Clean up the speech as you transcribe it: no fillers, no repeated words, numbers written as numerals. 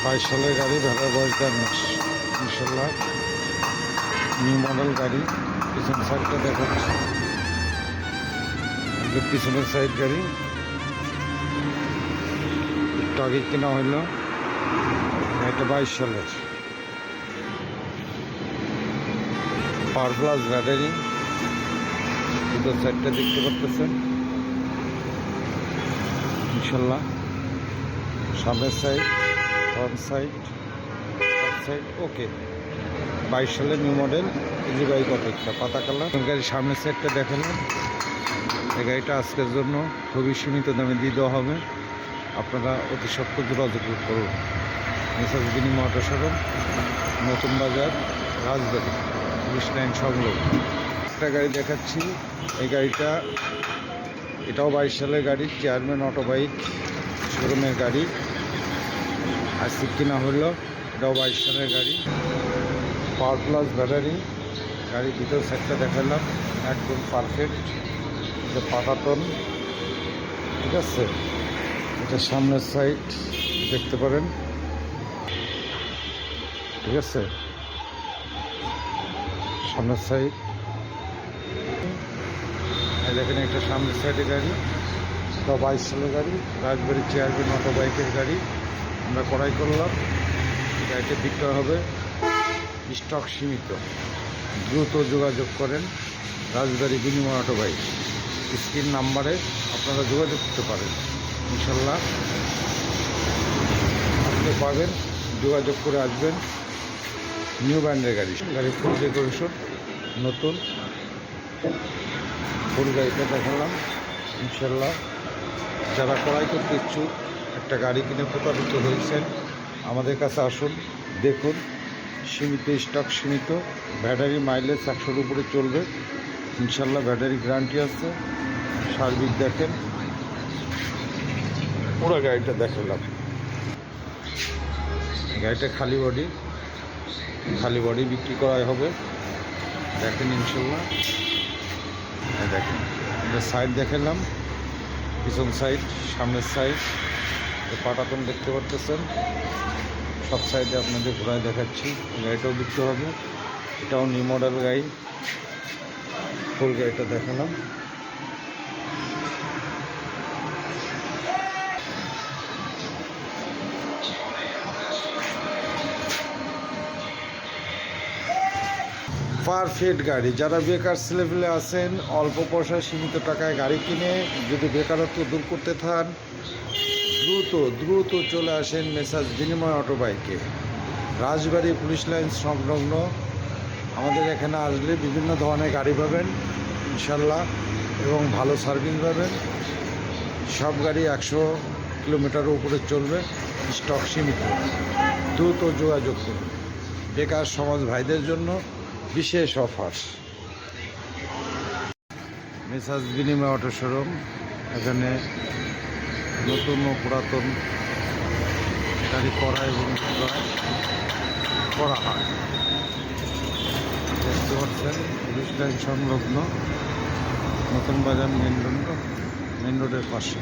22 সালের গাড়ি, ভাড়ার বয়স 10 মাস। ইনশাল্লাহ নিউ মডেল গাড়ি। পিছন সাইডটা দেখাচ্ছি, পিছনের সাইড গাড়ি একটু আগে কেনা হইলো। এটা 22 সালের পাওয়ার প্লাস ব্যাটারি। দুটো সাইডটা দেখতে পাচ্ছেন ইনশাল্লাহ। সামনের সাইড, ফ্রন্ট সাইড, সাইড ওকে। 22 সালের নিউ মডেল ইজি বাইক অপেক্ষা পাতা কালার গাড়ির সামনের সাইডটা দেখালাম। এই গাড়িটা আজকের জন্য খুবই সীমিত দামে দিয়ে দেওয়া হবে, আপনারা অতি সত্ত্বর যোগাযোগ করুন। মেসাজ বিনিময় অটো শোরুম, নতুন বাজার, রাজবাড়ি, পুলিশ লাইন সংলগ্ন। একটা গাড়ি দেখাচ্ছি, এই গাড়িটা এটাও 22 সালের গাড়ি, চেয়ারম্যান অটো বাইক শোরুমের গাড়ি। আজকে কিনা হলো, এটাও 22 সালের গাড়ি, পাওয়ার প্লাস ব্যাটারি। গাড়ির ভিতর সাইডটা দেখালাম, একদম পারফেক্ট। এটা পাটাতন, ঠিক আছে। এটা সামনের সাইড দেখতে পারেন, ঠিক আছে। সামনের সাইড দেখেন, একটা সামনের সাইডে গাড়ি, এটা 22 সালের গাড়ি, রাজবাড়ি চেয়ারম্যান অটো বাইকের গাড়ি আমরা ক্রয় করলাম। গাড়িটা বিক্রয় হবে, স্টক সীমিত। দ্রুত যোগাযোগ করেন রাজবাড়ি বিনিময় অটো বাইক। স্ক্রিন নাম্বারে আপনারা যোগাযোগ করতে পারেন, ইনশাল্লাহ আপনি পাবেন। যোগাযোগ করে আসবেন। নিউ ব্র্যান্ডের গাড়ি, গাড়ি ফুল ডেকোরেশন, নতুন ফুল গাড়িটা দেখালাম ইনশাল্লাহ। যারা ক্রয় করতে ইচ্ছুক, একটা গাড়ি কিনে প্রতারিত হয়েছেন, আমাদের কাছে আসুন, দেখুন। সীমিত স্টক, সীমিত ব্যাটারি, মাইলেজ 100-র উপরে চলবে ইনশাল্লাহ। ব্যাটারি গ্যারান্টি আছে। সার্ভিস দেখেন, পুরো গাড়িটা দেখালাম। গাড়িটা খালি বডি বিক্রি করাই হবে, দেখেন ইনশাল্লাহ। দেখেন এটা সাইড দেখালাম, পিছন সাইড, সামনের সাইড, পাটাতন দেখতে পাচ্ছেন। সব সাইডে আপনাদের ঘোরায় দেখাচ্ছি। গাড়িটাও বিক্রি হবে, এটাও নিউ মডেল গাড়ি। ফুল গাড়িটা দেখালাম। পারফেক্ট গাড়ি। যারা বেকার ছেলেপেলে আছেন, অল্প পয়সায় সীমিত টাকায় গাড়ি কিনে যদি বেকারত্ব দূর করতে চান, দ্রুত চলে আসেন মেসাজ বিনিময় অটো বাইকে, রাজবাড়ি পুলিশ লাইন সংলগ্ন। আমাদের এখানে আসলে বিভিন্ন ধরনের গাড়ি পাবেন ইনশাল্লাহ, এবং ভালো সার্ভিস পাবেন। সব গাড়ি 100 কিলোমিটারের উপরে চলবে, স্টক সীমিত। দ্রুত যোগাযোগ করুন। বেকার সমাজ ভাইদের জন্য বিশেষ অফার। মেসাজ বিনিময় অটো শোরুম, এখানে নতুন ও পুরাতন গাড়ি করা এবং বিক্রয় করা হয়। দেখতে পাচ্ছেন পুলিশ লাইন সংলগ্ন, নতুন বাজার মেন রোডের পাশে।